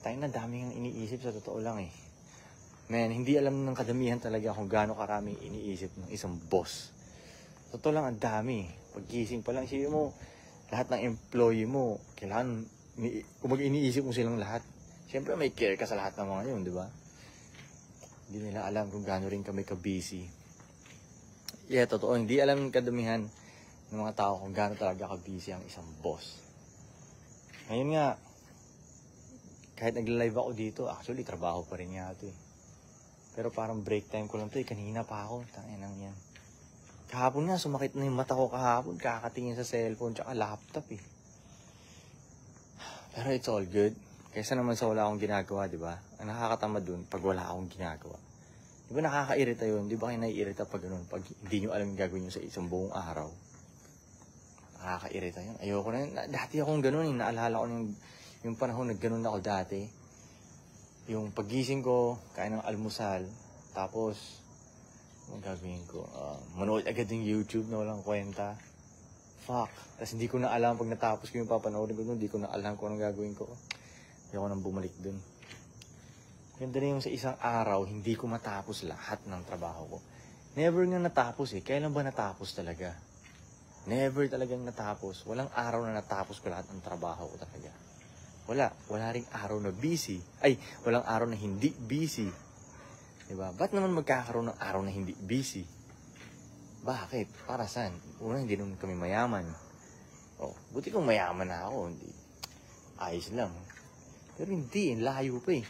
tayo na daming ang iniisip sa totoo lang eh. Man, hindi alam ng kadamihan talaga kung gaano karaming iniisip ng isang boss. Totoo lang, ang dami. Paggising pa lang, isipin mo, lahat ng employee mo, kailangan, kung iniisip mo silang lahat. Siyempre, may care ka sa lahat ng mga yun, di ba? Hindi nila alam kung gaano rin kami ka-busy. Yeah, totoo, hindi alam ng kadamihan ng mga tao kung gaano talaga ka-busy ang isang boss. Ngayon nga, kahit nagla-live ako dito, actually, trabaho pa rin nga ito eh. Pero parang break time ko lang ito eh. Kanina pa ako. Tanginang yan. Kahapon nga, sumakit na yung mata ko kahapon. Kakatingin sa cellphone tsaka laptop eh. Pero it's all good. Kaysa naman sa wala akong ginagawa, di ba? Ang nakakatamad dun pag wala akong ginagawa. Di ba nakakairita yun? Di ba kayo naiirita pag ganun? Pag hindi nyo alam yung gagawin nyo sa isang buong araw. Nakakairita yun. Ayoko na yun. Dati akong ganun eh. Naalala ko yung panahon na ganun ako dati. Yung pagising ko, kain ng almusal, tapos, anong gagawin ko? Manood agad yung YouTube na walang kwenta. Fuck. Tapos hindi ko na alam pag natapos ko yung papanoorin ko doon, hindi ko na alam kung anong gagawin ko. Hindi ako nang bumalik doon. Ganda na yung sa isang araw, hindi ko matapos lahat ng trabaho ko. Never nga natapos eh. Kailan ba natapos talaga? Never talagang natapos. Walang araw na natapos ko lahat ng trabaho ko talaga. Wala ring araw na busy. Ay, walang araw na hindi busy. Diba? Ba't naman magkakaroon ng araw na hindi busy? Bakit? Para saan? Una, hindi naman kami mayaman. Oh, buti kung mayaman na ako. Hindi. Ayos lang. Pero hindi, layo pa eh.